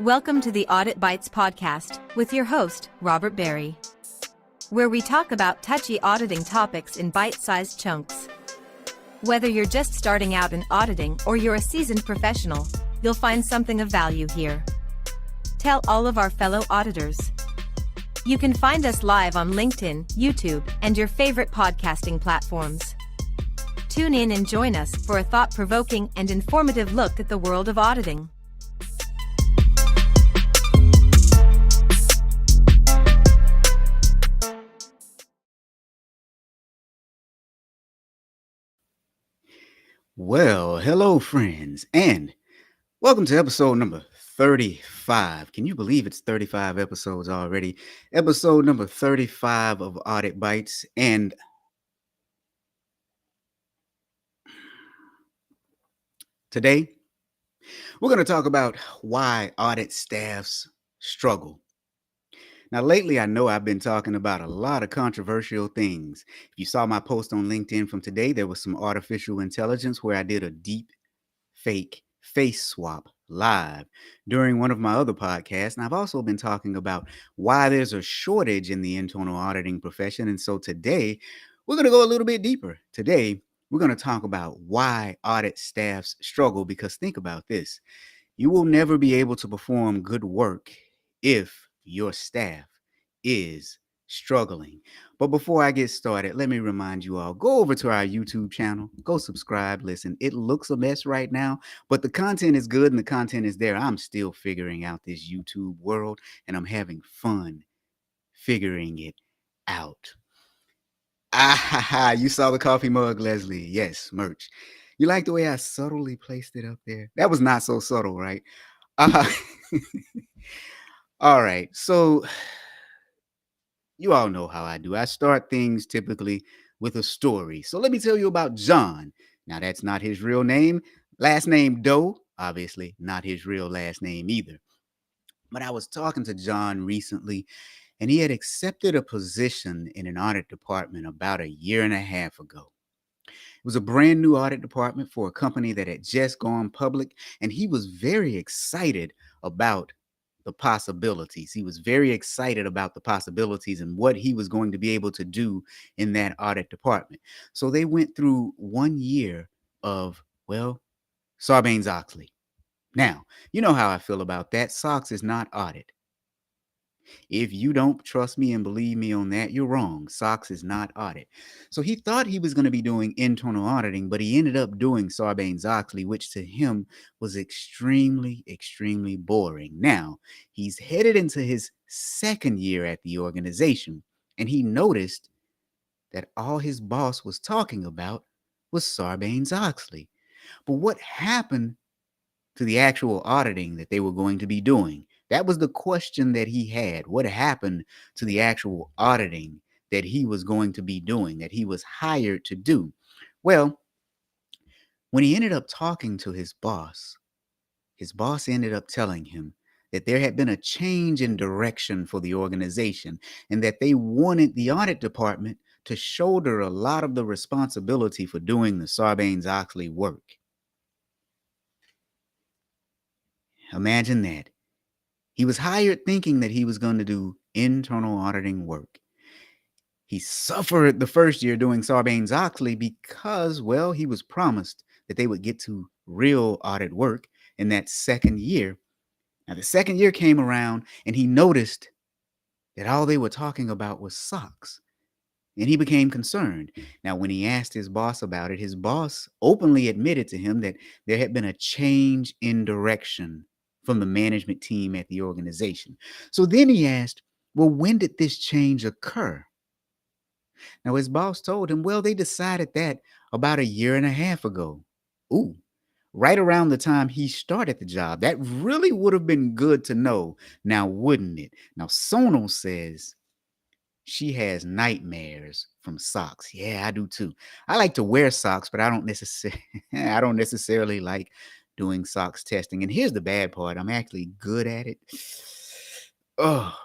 Welcome to the Audit Bites podcast with your host, Robert Berry, where we talk about touchy auditing topics in bite-sized chunks. Whether you're just starting out in auditing or you're a seasoned professional, you'll find something of value here. Tell all of our fellow auditors. You can find us live on LinkedIn, YouTube, and your favorite podcasting platforms. Tune in and join us for a thought-provoking and informative look at the world of auditing. Well, hello, friends, and welcome to episode number 35. Can you believe it's 35 episodes already? Episode number 35 of Audit Bites, and today we're going to talk about why audit staffs struggle. Now, lately, I know I've been talking about a lot of controversial things. If you saw my post on LinkedIn from today, there was some artificial intelligence where I did a deep fake face swap live during one of my other podcasts. And I've also been talking about why there's a shortage in the internal auditing profession. And so today, we're going to go a little bit deeper. Today, we're going to talk about why audit staffs struggle, because think about this. You will never be able to perform good work if your staff is struggling. But before I get started, let me remind you all, go over to our YouTube channel, go subscribe, listen. It looks a mess right now, but the content is good and the content is there. I'm still figuring out this YouTube world and I'm having fun figuring it out. You saw the coffee mug, Leslie. Yes, merch. You like the way I subtly placed it up there? That was not so subtle, right? All right, so you all know how I do. I start things typically with a story. So let me tell you about John. Now, that's not his real name. Last name Doe, obviously not his real last name either. But I was talking to John recently, and he had accepted a position in an audit department about a year and a half ago. It was a brand new audit department for a company that had just gone public, and he was very excited about the possibilities. He was very excited about the possibilities and what he was going to be able to do in that audit department. So they went through 1 year of, well, Sarbanes-Oxley. Now, you know how I feel about that. SOX is not audit. If you don't trust me and believe me on that, you're wrong. SOX is not audit. So he thought he was going to be doing internal auditing, but he ended up doing Sarbanes-Oxley, which to him was extremely, extremely boring. Now, he's headed into his second year at the organization, and he noticed that all his boss was talking about was Sarbanes-Oxley. But what happened to the actual auditing that they were going to be doing? That was the question that he had. What happened to the actual auditing that he was going to be doing, that he was hired to do? Well, when he ended up talking to his boss ended up telling him that there had been a change in direction for the organization and that they wanted the audit department to shoulder a lot of the responsibility for doing the Sarbanes-Oxley work. Imagine that. He was hired thinking that he was going to do internal auditing work. He suffered the first year doing Sarbanes-Oxley because, well, he was promised that they would get to real audit work in that second year. Now, the second year came around and he noticed that all they were talking about was SOX. And he became concerned. Now, when he asked his boss about it, his boss openly admitted to him that there had been a change in direction from the management team at the organization. So then he asked, well, when did this change occur? Now, his boss told him, well, they decided that about a year and a half ago. Ooh, right around the time he started the job. That really would have been good to know now, wouldn't it? Now, Sonal says she has nightmares from SOX. Yeah, I do too. I like to wear SOX, but I don't necessarily like doing SOX testing. And here's the bad part. I'm actually good at it. Oh,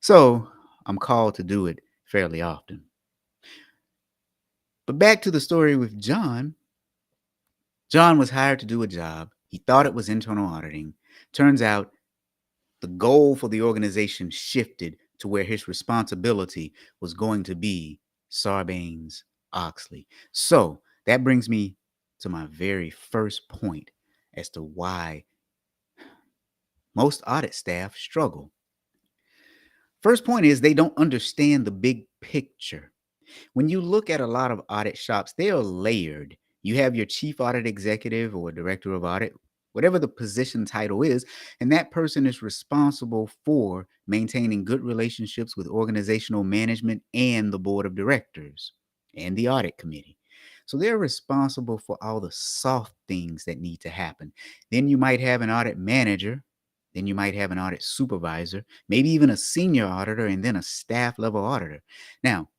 so I'm called to do it fairly often. But back to the story with John. John was hired to do a job. He thought it was internal auditing. Turns out the goal for the organization shifted to where his responsibility was going to be Sarbanes-Oxley. So that brings me to my very first point as to why most audit staff struggle. First point is they don't understand the big picture. When you look at a lot of audit shops, they are layered. You have your chief audit executive or director of audit, whatever the position title is, and that person is responsible for maintaining good relationships with organizational management and the board of directors and the audit committee. So they're responsible for all the soft things that need to happen. Then you might have an audit manager. Then you might have an audit supervisor, maybe even a senior auditor, and then a staff level auditor. Now,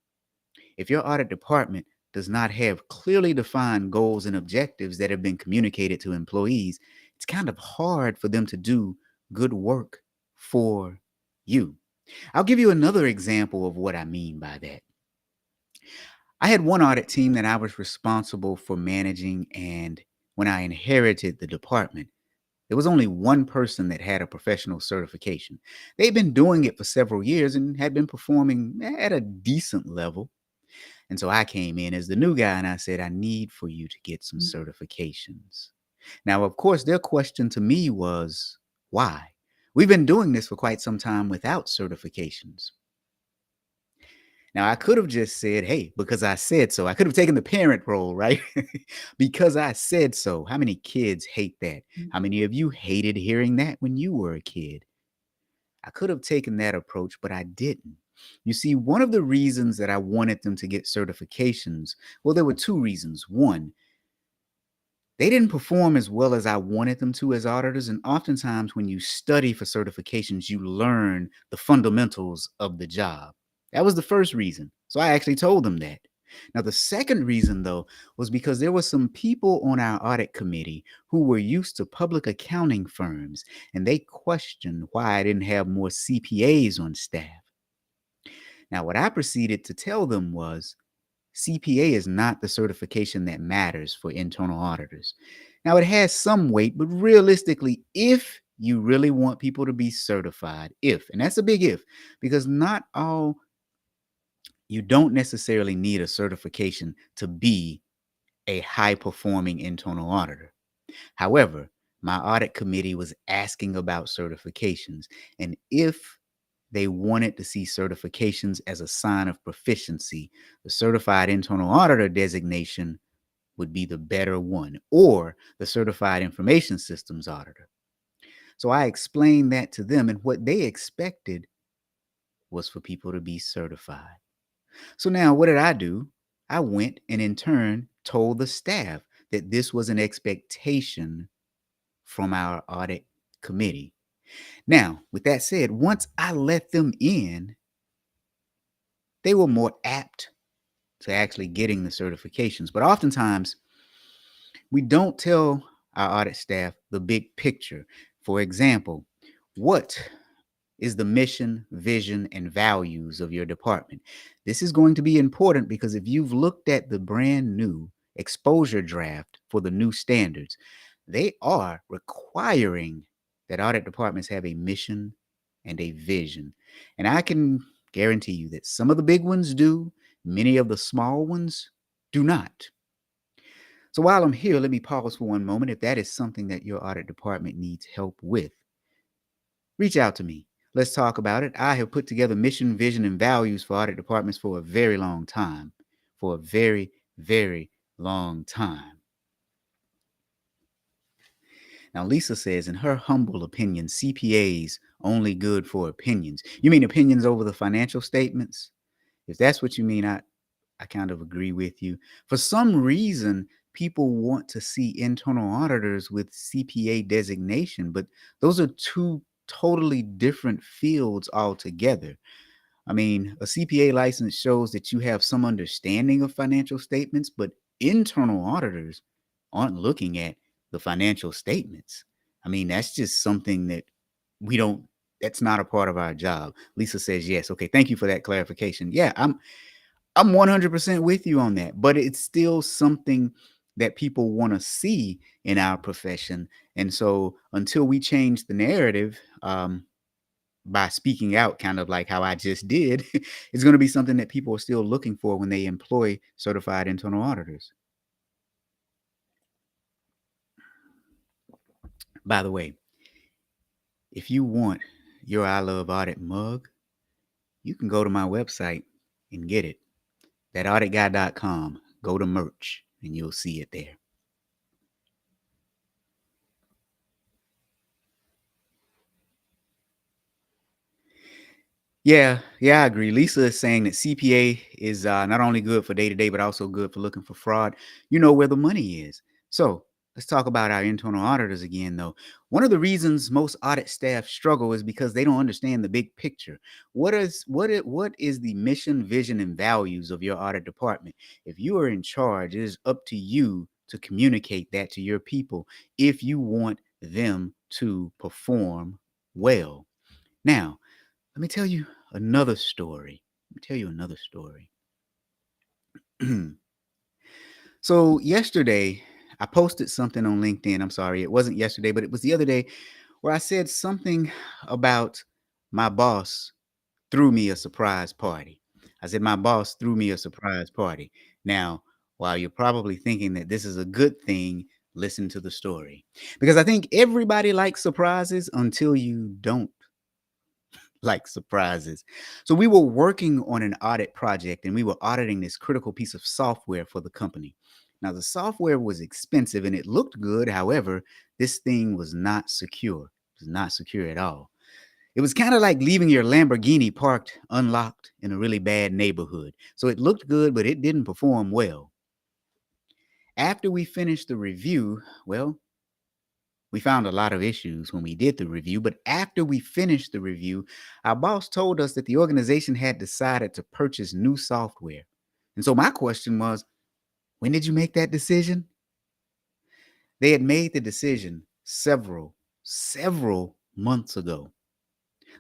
if your audit department does not have clearly defined goals and objectives that have been communicated to employees, it's kind of hard for them to do good work for you. I'll give you another example of what I mean by that. I had one audit team that I was responsible for managing, and when I inherited the department, there was only one person that had a professional certification. They'd been doing it for several years and had been performing at a decent level. And so I came in as the new guy and I said, I need for you to get some certifications. Now, of course, their question to me was, why? We've been doing this for quite some time without certifications. Now, I could have just said, hey, because I said so. I could have taken the parent role, right? Because I said so. How many kids hate that? How many of you hated hearing that when you were a kid? I could have taken that approach, but I didn't. You see, one of the reasons that I wanted them to get certifications, well, there were two reasons. One, they didn't perform as well as I wanted them to as auditors. And oftentimes when you study for certifications, you learn the fundamentals of the job. That was the first reason. So I actually told them that. Now, the second reason, though, was because there were some people on our audit committee who were used to public accounting firms, and they questioned why I didn't have more CPAs on staff. Now, what I proceeded to tell them was CPA is not the certification that matters for internal auditors. Now, it has some weight, but realistically, if you really want people to be certified, and that's a big if, because not all, you don't necessarily need a certification to be a high-performing internal auditor. However, my audit committee was asking about certifications, and if they wanted to see certifications as a sign of proficiency, the certified internal auditor designation would be the better one, or the certified information systems auditor. So I explained that to them, and what they expected was for people to be certified. So now what did I do? I went and in turn told the staff that this was an expectation from our audit committee. Now, with that said, once I let them in, they were more apt to actually getting the certifications. But oftentimes, we don't tell our audit staff the big picture. For example, what is the mission, vision, and values of your department? This is going to be important because if you've looked at the brand new exposure draft for the new standards, they are requiring that audit departments have a mission and a vision. And I can guarantee you that some of the big ones do, many of the small ones do not. So while I'm here, let me pause for one moment. If that is something that your audit department needs help with, reach out to me. Let's talk about it. I have put together mission, vision, and values for audit departments for a very long time. For a very, very long time. Now, Lisa says, in her humble opinion, CPAs only good for opinions. You mean opinions over the financial statements? If that's what you mean, I kind of agree with you. For some reason, people want to see internal auditors with CPA designation, but those are two totally different fields altogether. I mean, a CPA license shows that you have some understanding of financial statements, but internal auditors aren't looking at the financial statements. I mean, that's just something that that's not a part of our job. Lisa says, yes. Okay. Thank you for that clarification. Yeah, I'm 100% with you on that, but it's still something that people want to see in our profession. And so until we change the narrative, by speaking out, kind of like how I just did, is going to be something that people are still looking for when they employ certified internal auditors. By the way, if you want your I Love Audit mug, you can go to my website and get it. That auditguy.com. Go to merch and you'll see it there. Yeah, I agree. Lisa is saying that CPA is not only good for day to day, but also good for looking for fraud. You know where the money is. So let's talk about our internal auditors again, though. One of the reasons most audit staff struggle is because they don't understand the big picture. What is the mission, vision, and values of your audit department? If you are in charge, it is up to you to communicate that to your people if you want them to perform well. Now, let me tell you another story. So yesterday, I posted something on LinkedIn. I'm sorry, it wasn't yesterday, but it was the other day where I said something about my boss threw me a surprise party. I said my boss threw me a surprise party. Now, while you're probably thinking that this is a good thing, listen to the story. Because I think everybody likes surprises until you don't like surprises. So we were working on an audit project and we were auditing this critical piece of software for the company. Now, the software was expensive and it looked good. However, this thing was not secure. It was not secure at all. It was kind of like leaving your Lamborghini parked unlocked in a really bad neighborhood. So it looked good, but it didn't perform well. After we finished the review, well, we found a lot of issues when we did the review, but after we finished the review, our boss told us that the organization had decided to purchase new software. And so my question was, when did you make that decision? They had made the decision several months ago,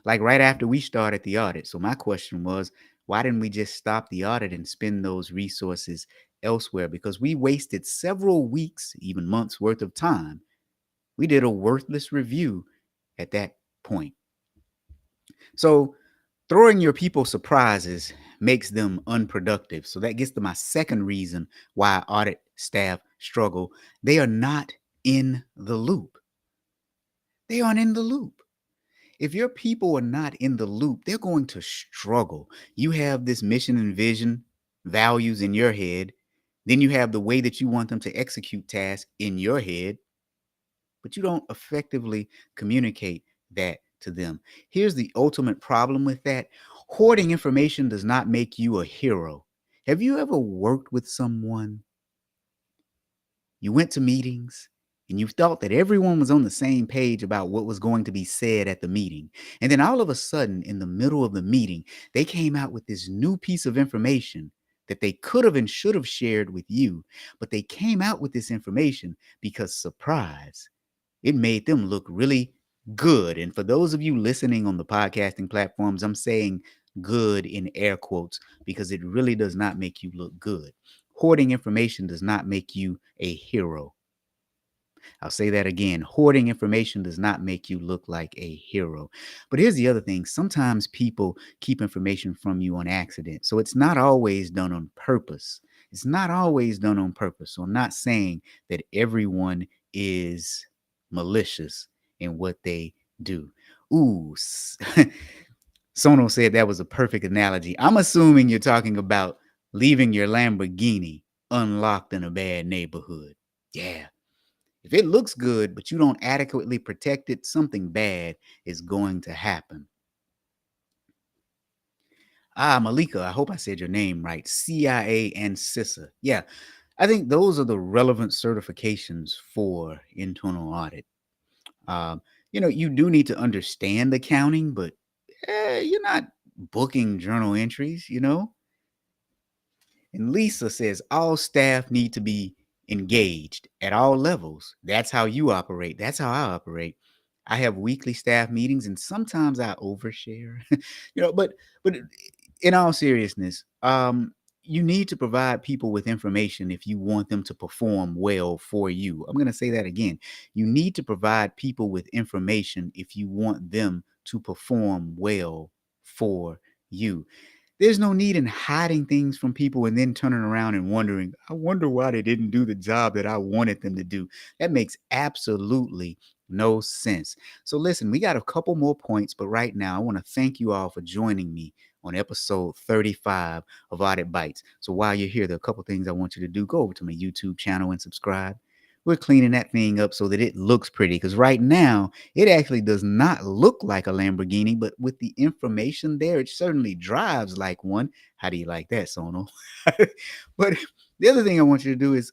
like right after we started the audit. So my question was, why didn't we just stop the audit and spend those resources elsewhere? Because we wasted several weeks, even months worth of time. We did a worthless review at that point. So throwing your people surprises makes them unproductive. So that gets to my second reason why audit staff struggle. They are not in the loop. They aren't in the loop. If your people are not in the loop, they're going to struggle. You have this mission and vision, values in your head. Then you have the way that you want them to execute tasks in your head, but you don't effectively communicate that to them. Here's the ultimate problem with that. Hoarding information does not make you a hero. Have you ever worked with someone? You went to meetings and you thought that everyone was on the same page about what was going to be said at the meeting. And then all of a sudden, in the middle of the meeting, they came out with this new piece of information that they could have and should have shared with you. But they came out with this information because, surprise, it made them look really good. And for those of you listening on the podcasting platforms, I'm saying good in air quotes because it really does not make you look good. Hoarding information does not make you a hero. I'll say that again. Hoarding information does not make you look like a hero. But here's the other thing. Sometimes people keep information from you on accident. So it's not always done on purpose. It's not always done on purpose. So I'm not saying that everyone is malicious in what they do. Ooh, Sono said that was a perfect analogy. I'm assuming you're talking about leaving your Lamborghini unlocked in a bad neighborhood. Yeah. If it looks good, but you don't adequately protect it, something bad is going to happen. Malika, I hope I said your name right. CIA and CISA. Yeah, I think those are the relevant certifications for internal audit. Um, you do need to understand accounting, but you're not booking journal entries. And Lisa says all staff need to be engaged at all levels. That's how you operate. That's how I operate. I have weekly staff meetings and sometimes I overshare. But in all seriousness, you need to provide people with information if you want them to perform well for you. I'm going to say that again. You need to provide people with information if you want them to perform well for you. There's no need in hiding things from people and then turning around and wondering, I wonder why they didn't do the job that I wanted them to do. That makes absolutely no sense. So, listen, we got a couple more points, but right now I want to thank you all for joining me on episode 35 of Audit Bites. So, while you're here, there are a couple things I want you to do. Go over to my YouTube channel and subscribe. We're cleaning that thing up so that it looks pretty, because right now it actually does not look like a Lamborghini, but with the information there, it certainly drives like one. How do you like that, Sono? But the other thing I want you to do is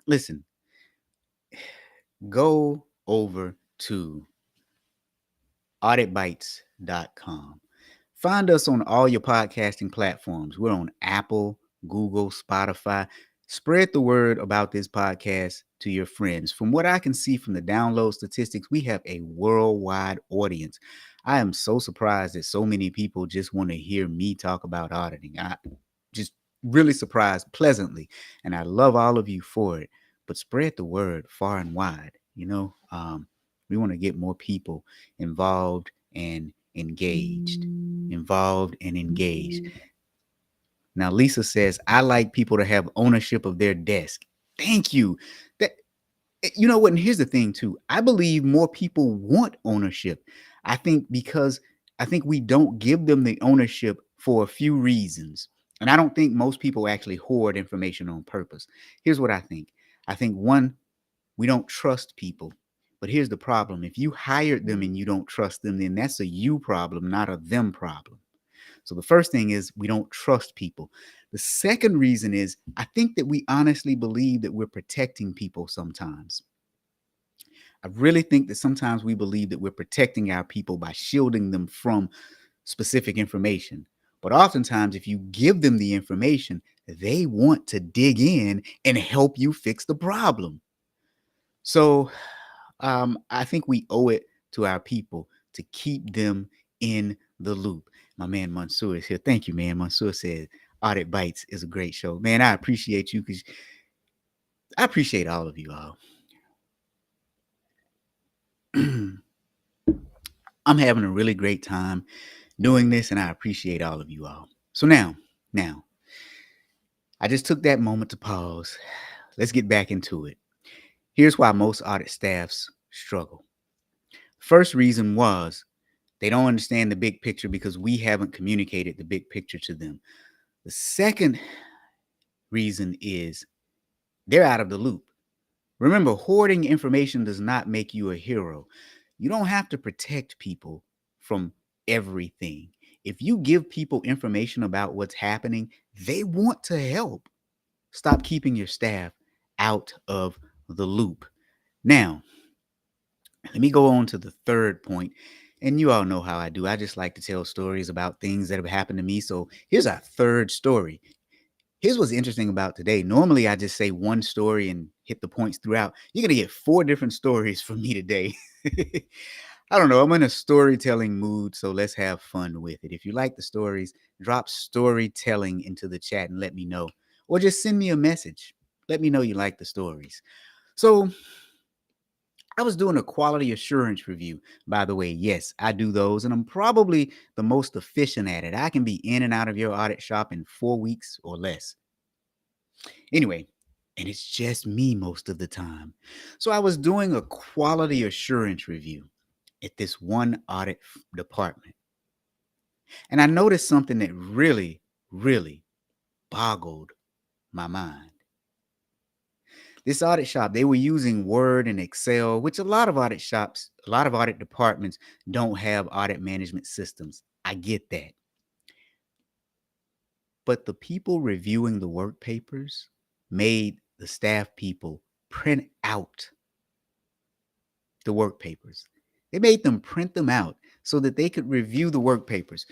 listen, go over to auditbites.com. Find us on all your podcasting platforms. We're on Apple, Google, Spotify. Spread the word about this podcast to your friends. From what I can see from the download statistics, we have a worldwide audience. I am so surprised that so many people just want to hear me talk about auditing. I just really surprised pleasantly, and I love all of you for it. But spread the word far and wide. We want to get more people involved and engaged. Now, Lisa says, I like people to have ownership of their desk. Thank you. That You know what? And here's the thing, too. I believe more people want ownership. I think we don't give them the ownership for a few reasons. And I don't think most people actually hoard information on purpose. Here's what I think. I think, one, we don't trust people. But here's the problem. If you hired them and you don't trust them, then that's a you problem, not a them problem. So the first thing is we don't trust people. The second reason is I think that we honestly believe that we're protecting people sometimes. I really think that sometimes we believe that we're protecting our people by shielding them from specific information. But oftentimes, if you give them the information, they want to dig in and help you fix the problem. So I think we owe it to our people to keep them in the loop. My man Mansour is here. Thank you, man. Mansour said Audit Bites is a great show. Man, I appreciate you because I appreciate all of you all. I'm having a really great time doing this, and I appreciate all of you all. So now, I just took that moment to pause. Let's get back into it. Here's why most audit staffs struggle. First reason was they don't understand the big picture because we haven't communicated the big picture to them. The second reason is they're out of the loop. Remember, hoarding information does not make you a hero. You don't have to protect people from everything. If you give people information about what's happening, they want to help. Stop keeping your staff out of the loop. Now, let me go on to the third point. And you all know how I do. I just like to tell stories about things that have happened to me. So here's our third story. Here's what's interesting about today. Normally, I just say one story and hit the points throughout. You're going to get 4 different stories from me today. I don't know. I'm in a storytelling mood, so let's have fun with it. If you like the stories, drop storytelling into the chat and let me know. Or just send me a message. Let me know you like the stories. So I was doing a quality assurance review. By the way, yes, I do those, and I'm probably the most efficient at it. I can be in and out of your audit shop in 4 weeks or less. Anyway, and it's just me most of the time. So I was doing a quality assurance review at this one audit department. And I noticed something that really, really boggled my mind. This audit shop, they were using Word and Excel, which a lot of audit shops, a lot of audit departments don't have audit management systems. I get that. But the people reviewing the work papers made the staff people print out the work papers. They made them print them out so that they could review the work papers.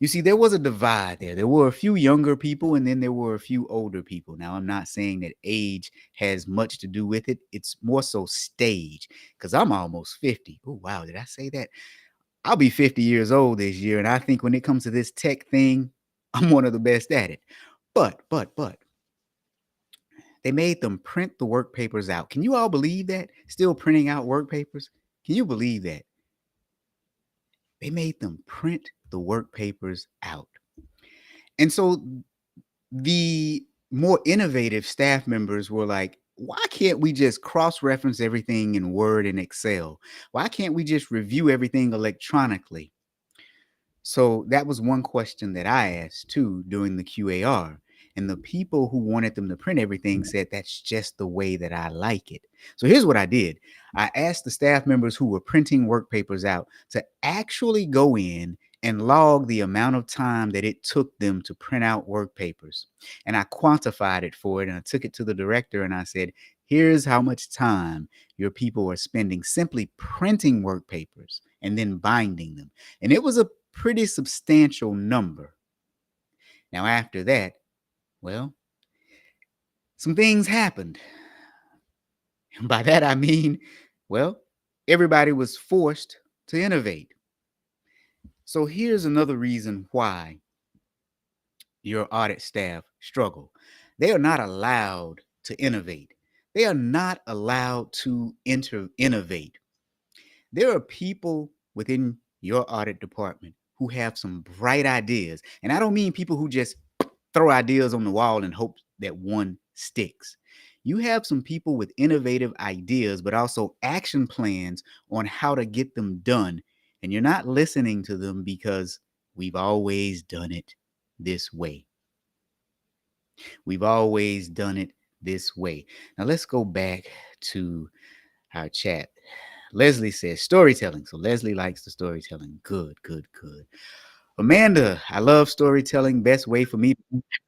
You see, there was a divide there. There were a few younger people and then there were a few older people. Now, I'm not saying that age has much to do with it. It's more so stage, because I'm almost 50. Oh, wow. Did I say that? I'll be 50 years old this year. And I think when it comes to this tech thing, I'm one of the best at it. But they made them print the work papers out. Can you all believe that? Still printing out work papers? Can you believe that? They made them print the work papers out. And so the more innovative staff members were like, why can't we just cross reference everything in Word and Excel? Why can't we just review everything electronically? So that was one question that I asked too during the QAR. And the people who wanted them to print everything said, that's just the way that I like it. So here's what I did. I asked the staff members who were printing work papers out to actually go in and log the amount of time that it took them to print out work papers. And I quantified it for it. And I took it to the director and I said, here's how much time your people are spending simply printing work papers and then binding them. And it was a pretty substantial number. Now, after that, well, some things happened. And by that, I mean, well, everybody was forced to innovate. So here's another reason why your audit staff struggle. They are not allowed to innovate. They are not allowed to innovate. There are people within your audit department who have some bright ideas. And I don't mean people who just throw ideas on the wall and hope that one sticks. You have some people with innovative ideas, but also action plans on how to get them done. And you're not listening to them because we've always done it this way. We've always done it this way. Now let's go back to our chat. Leslie says storytelling. So Leslie likes the storytelling. Good, good, good. Amanda, I love storytelling. Best way for me.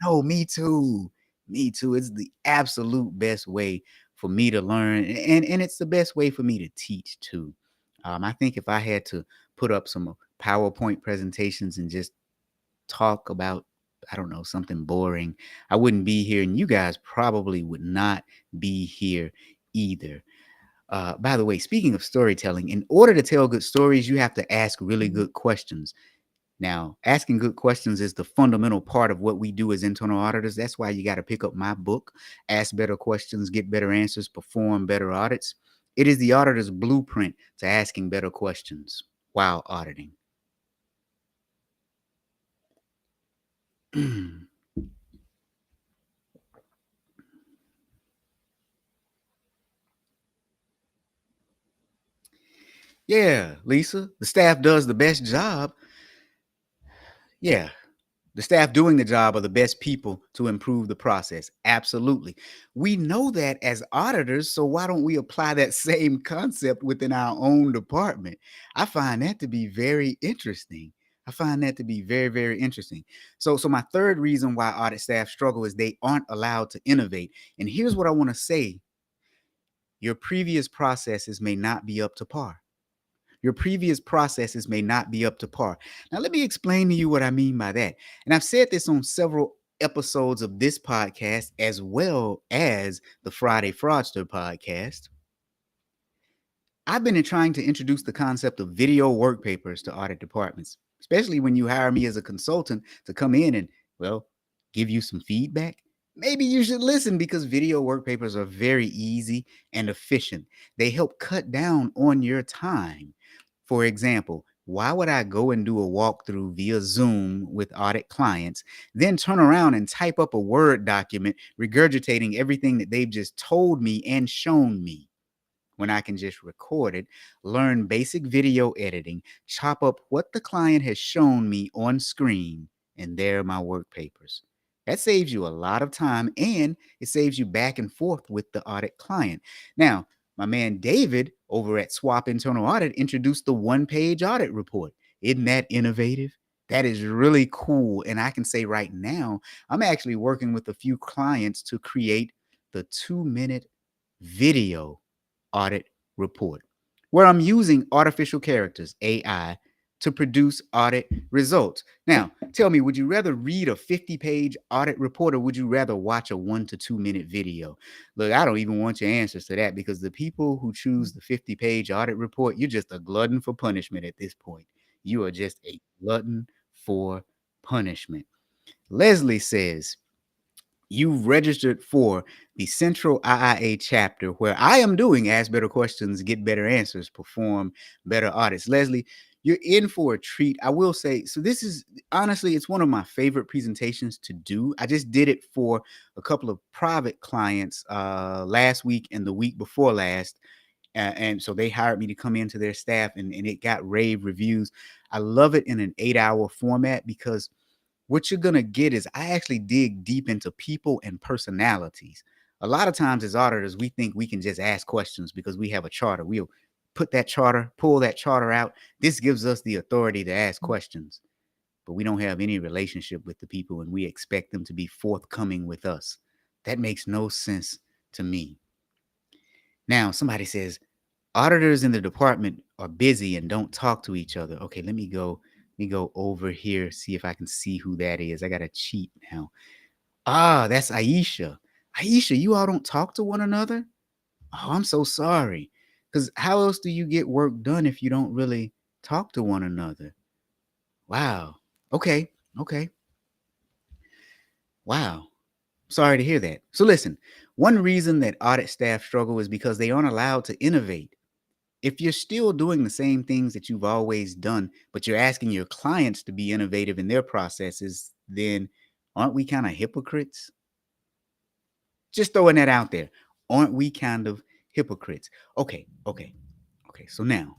No, me too. Me too. It's the absolute best way for me to learn. And it's the best way for me to teach too. I think if I had to put up some PowerPoint presentations and just talk about, I don't know, something boring, I wouldn't be here. And you guys probably would not be here either. By the way, speaking of storytelling, in order to tell good stories, you have to ask really good questions. Now, asking good questions is the fundamental part of what we do as internal auditors. That's why you got to pick up my book, Ask Better Questions, Get Better Answers, Perform Better Audits. It is the auditor's blueprint to asking better questions while auditing. Yeah, Lisa, the staff does the best job. Yeah, the staff doing the job are the best people to improve the process. Absolutely. We know that as auditors, so why don't we apply that same concept within our own department? I find that to be very interesting. I find that to be very, very interesting. So my third reason why audit staff struggle is they aren't allowed to innovate. And here's what I want to say. Your previous processes may not be up to par. Your previous processes may not be up to par. Now, let me explain to you what I mean by that. And I've said this on several episodes of this podcast, as well as the Friday Fraudster podcast. I've been trying to introduce the concept of video work papers to audit departments, especially when you hire me as a consultant to come in and, well, give you some feedback. Maybe you should listen because video work papers are very easy and efficient. They help cut down on your time. For example, why would I go and do a walkthrough via Zoom with audit clients, then turn around and type up a Word document regurgitating everything that they've just told me and shown me, when I can just record it, learn basic video editing, chop up what the client has shown me on screen, and there are my work papers. That saves you a lot of time and it saves you back and forth with the audit client. Now, my man David over at Swap Internal Audit introduced the one-page audit report. Isn't that innovative? That is really cool. And I can say right now, I'm actually working with a few clients to create the 2-minute video audit report, where I'm using artificial characters, AI, to produce audit results. Now, tell me, would you rather read a 50-page audit report or would you rather watch a 1 to 2 minute video? Look, I don't even want your answers to that because the people who choose the 50-page audit report, you're just a glutton for punishment at this point. You are just a glutton for punishment. Leslie says, you've registered for the Central IIA chapter where I am doing Ask Better Questions, Get Better Answers, Perform Better Audits. Leslie, you're in for a treat. I will say, so this is honestly, it's one of my favorite presentations to do. I just did it for a couple of private clients last week and the week before last. And so they hired me to come into their staff, and it got rave reviews. I love it in an 8-hour format because what you're going to get is I actually dig deep into people and personalities. A lot of times as auditors, we think we can just ask questions because we have a charter. We'll pull that charter out. This gives us the authority to ask questions, but we don't have any relationship with the people and we expect them to be forthcoming with us. That makes no sense to me. Now, somebody says, auditors in the department are busy and don't talk to each other. Okay, let me go over here, see if I can see who that is. I got to cheat now. Ah, that's Aisha. Aisha, you all don't talk to one another? Oh, I'm so sorry. Because how else do you get work done if you don't really talk to one another? Wow. Okay. Okay. Wow. Sorry to hear that. So listen, one reason that audit staff struggle is because they aren't allowed to innovate. If you're still doing the same things that you've always done, but you're asking your clients to be innovative in their processes, then aren't we kind of hypocrites? Just throwing that out there. Aren't we kind of hypocrites? Okay, okay, okay. So now,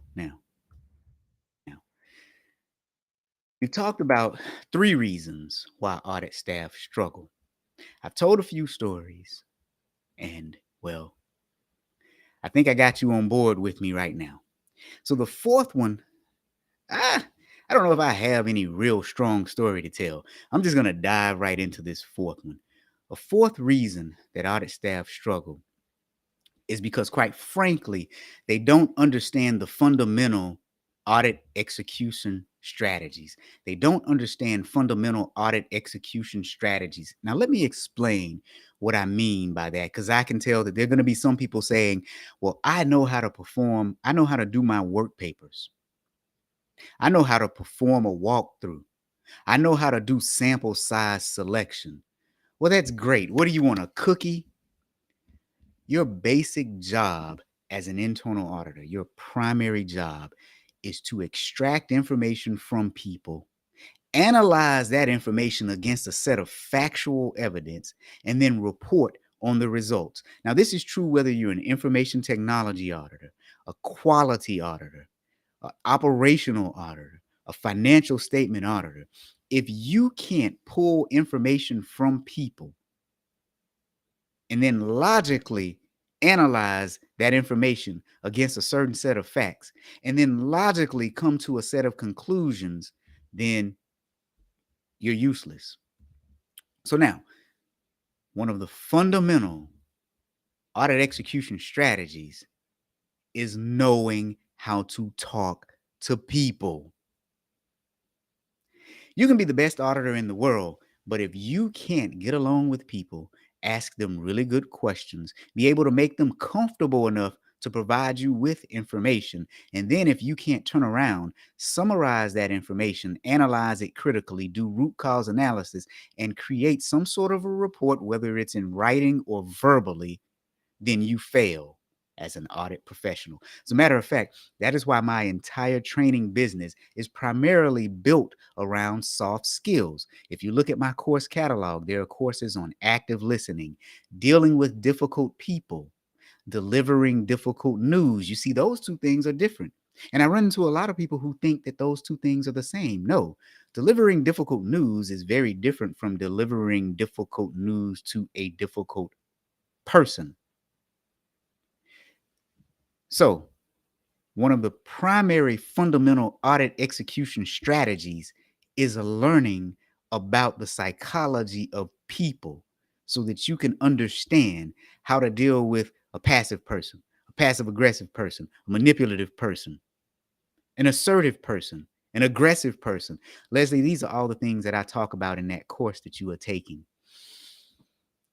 we've talked about 3 reasons why audit staff struggle. I've told a few stories, and well, I think I got you on board with me right now. So the fourth one, ah, I don't know if I have any real strong story to tell. I'm just going to dive right into this fourth one. A fourth reason that audit staff struggle is because, quite frankly, they don't understand the fundamental audit execution strategies. They don't understand fundamental audit execution strategies. Now, let me explain what I mean by that, because I can tell that there are going to be some people saying, well, I know how to perform, I know how to do my work papers. I know how to perform a walkthrough. I know how to do sample size selection. Well, that's great. What do you want, a cookie? Your basic job as an internal auditor, your primary job is to extract information from people, analyze that information against a set of factual evidence, and then report on the results. Now, this is true whether you're an information technology auditor, a quality auditor, an operational auditor, a financial statement auditor. If you can't pull information from people and then logically analyze that information against a certain set of facts, and then logically come to a set of conclusions, then you're useless. So now, one of the fundamental audit execution strategies is knowing how to talk to people. You can be the best auditor in the world, but if you can't get along with people, ask them really good questions, be able to make them comfortable enough to provide you with information, and then if you can't turn around, summarize that information, analyze it critically, do root cause analysis, and create some sort of a report, whether it's in writing or verbally, then you fail as an audit professional. As a matter of fact, that is why my entire training business is primarily built around soft skills. If you look at my course catalog, there are courses on active listening, dealing with difficult people, delivering difficult news. You see, those two things are different. And I run into a lot of people who think that those two things are the same. No, delivering difficult news is very different from delivering difficult news to a difficult person. So, one of the primary fundamental audit execution strategies is learning about the psychology of people so that you can understand how to deal with a passive person, a passive aggressive person, a manipulative person, an assertive person, an aggressive person. Leslie, these are all the things that I talk about in that course that you are taking.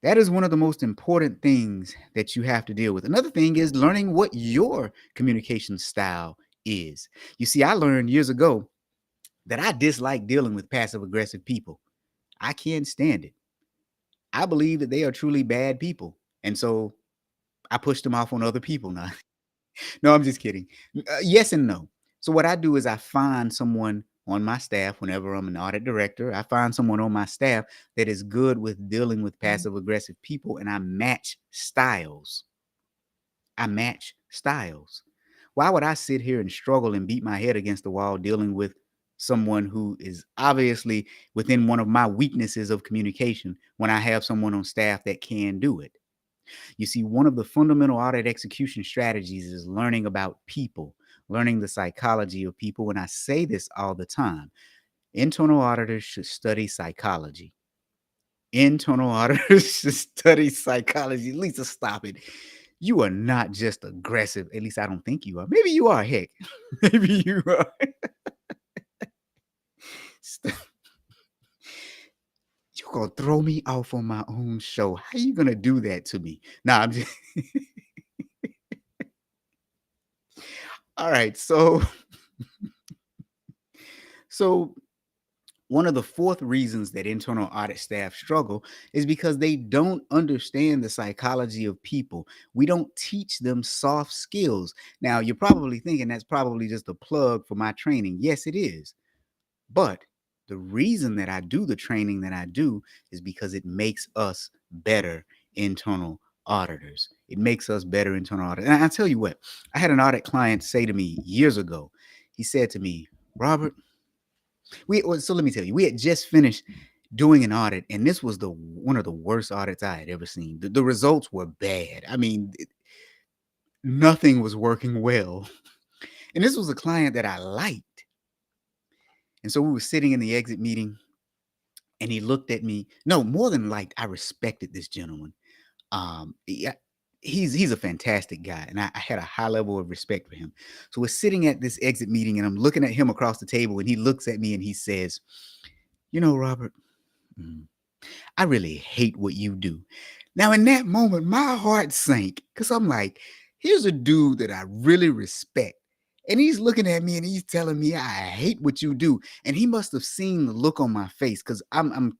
That is one of the most important things that you have to deal with. Another thing is learning what your communication style is. You see, I learned years ago that I dislike dealing with passive aggressive people. I can't stand it. I believe that they are truly bad people. And so I push them off on other people now. No, I'm just kidding. Yes and no. So what I do is I find someone on my staff whenever I'm an audit director. I find someone on my staff that is good with dealing with passive aggressive people, and I match styles. I match styles. Why would I sit here and struggle and beat my head against the wall dealing with someone who is obviously within one of my weaknesses of communication when I have someone on staff that can do it? You see, one of the fundamental audit execution strategies is learning about people, learning the psychology of people. And I say this all the time. Internal auditors should study psychology. Internal auditors should study psychology. Lisa, stop it. You are not just aggressive. At least I don't think you are. Maybe you are. Heck, maybe you are. You're gonna throw me off on my own show. How you gonna do that to me? Nah, I'm just all right. So one of the fourth reasons that internal audit staff struggle is because they don't understand the psychology of people. We don't teach them soft skills. Now, you're probably thinking that's probably just a plug for my training. Yes, it is. But the reason that I do the training that I do is because it makes us better internal auditors. It makes us better internal auditors. And I tell you what, I had an audit client say to me years ago, he said to me, Robert, so let me tell you, we had just finished doing an audit, and this was one of the worst audits I had ever seen. The results were bad. I mean, nothing was working well. And this was a client that I liked. And so we were sitting in the exit meeting, and he looked at me. No, more than liked, I respected this gentleman. Yeah, he's a fantastic guy, and I had a high level of respect for him. So we're sitting at this exit meeting, and I'm looking at him across the table, and he looks at me and he says, "You know, Robert, I really hate what you do." Now, in that moment, my heart sank because I'm like, here's a dude that I really respect. And he's looking at me and he's telling me, I hate what you do. And he must have seen the look on my face because I'm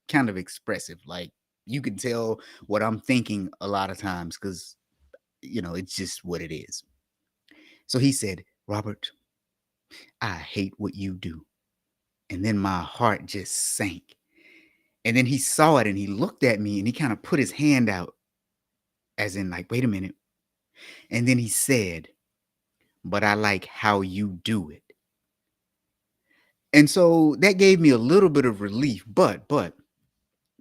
kind of expressive. Like, you can tell what I'm thinking a lot of times because, it's just what it is. So he said, Robert, I hate what you do. And then my heart just sank. And then he saw it and he looked at me and he kind of put his hand out as in like, wait a minute. And then he said, but I like how you do it. And so that gave me a little bit of relief, but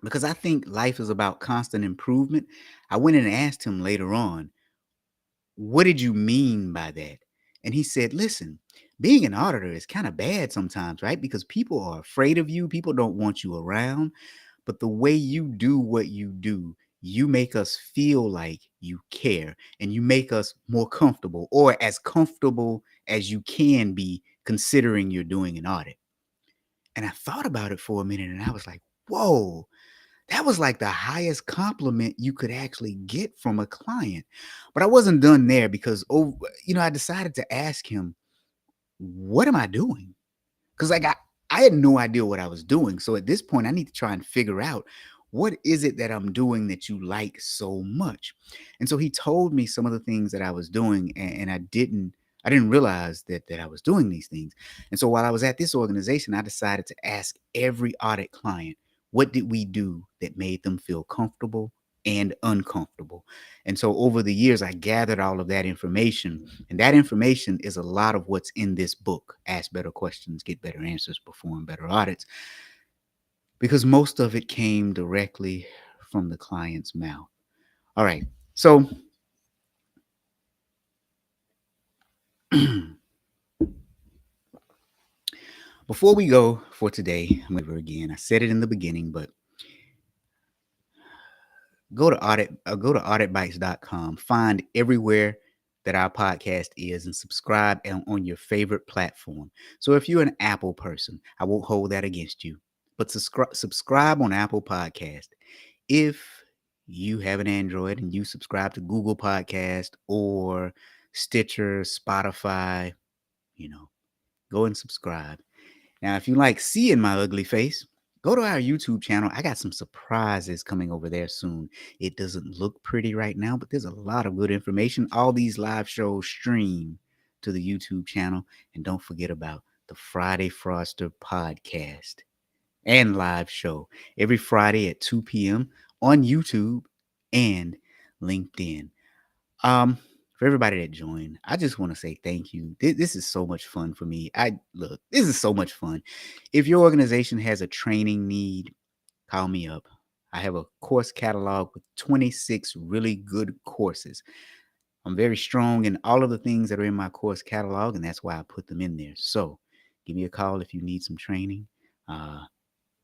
because I think life is about constant improvement, I went and asked him later on, what did you mean by that? And he said, listen, being an auditor is kind of bad sometimes, right? Because people are afraid of you. People don't want you around. But the way you do what you do, you make us feel like you care and you make us more comfortable or as comfortable as you can be considering you're doing an audit. And I thought about it for a minute and I was like, whoa, that was like the highest compliment you could actually get from a client. But I wasn't done there because, I decided to ask him, what am I doing? Because I had no idea what I was doing. So at this point, I need to try and figure out what is it that I'm doing that you like so much. And so he told me some of the things that I was doing, and I didn't realize that I was doing these things. And so while I was at this organization, I decided to ask every audit client, what did we do that made them feel comfortable and uncomfortable? And so over the years, I gathered all of that information. And that information is a lot of what's in this book, Ask Better Questions, Get Better Answers, Perform Better Audits, because most of it came directly from the client's mouth. All right. So before we go for today, I'm over again. I said it in the beginning, but go to auditbites.com, find everywhere that our podcast is, and subscribe on your favorite platform. So if you're an Apple person, I won't hold that against you, but subscribe on Apple Podcast. If you have an Android and you subscribe to Google Podcast or Stitcher, Spotify, go and subscribe. Now, if you like seeing my ugly face, go to our YouTube channel. I got some surprises coming over there soon. It doesn't look pretty right now, but there's a lot of good information. All these live shows stream to the YouTube channel. And don't forget about the Friday Froster podcast and live show every Friday at 2 p.m. on YouTube and LinkedIn. For everybody that joined, I just want to say thank you. This is so much fun for me. This is so much fun. If your organization has a training need, call me up. I have a course catalog with 26 really good courses. I'm very strong in all of the things that are in my course catalog, and that's why I put them in there. So give me a call if you need some training.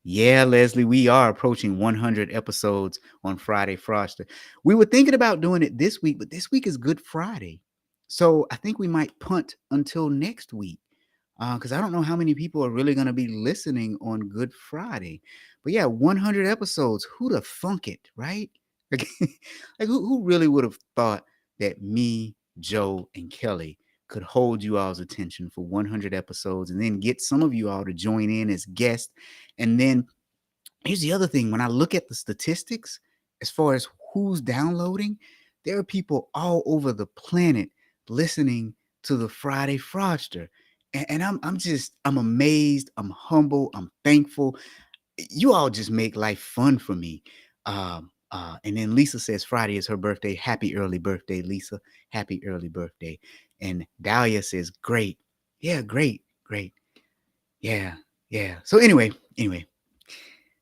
Yeah, Leslie, we are approaching 100 episodes on Friday Froster. We were thinking about doing it this week, but this week is Good Friday. So I think we might punt until next week because I don't know how many people are really going to be listening on Good Friday. But yeah, 100 episodes. Who'd have thunk it, right? Like who really would have thought that me, Joe, and Kelly could hold you all's attention for 100 episodes and then get some of you all to join in as guests. And then here's the other thing. When I look at the statistics, as far as who's downloading, there are people all over the planet listening to the Friday Froster. And I'm amazed. I'm humble. I'm thankful. You all just make life fun for me. And then Lisa says Friday is her birthday. Happy early birthday, Lisa. Happy early birthday. And Dahlia says, great. Yeah, great. Yeah. So anyway,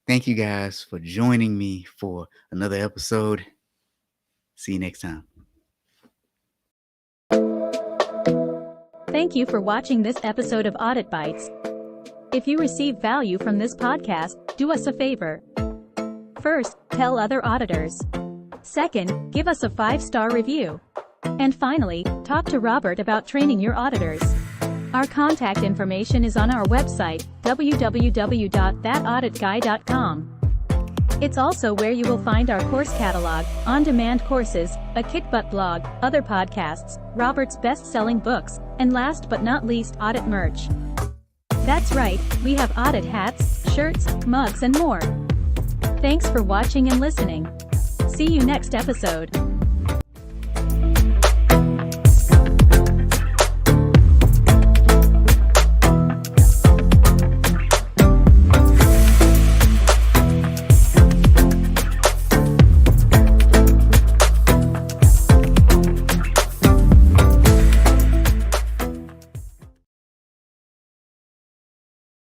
thank you guys for joining me for another episode. See you next time. Thank you for watching this episode of Audit Bites. If you receive value from this podcast, do us a favor. First, tell other auditors. Second, give us a 5-star review. And finally, talk to Robert about training your auditors. Our contact information is on our website, www.thatauditguy.com. It's also where you will find our course catalog, on-demand courses, a kick-butt blog, other podcasts, Robert's best-selling books, and last but not least, audit merch. That's right, we have audit hats, shirts, mugs, and more. Thanks for watching and listening. See you next episode.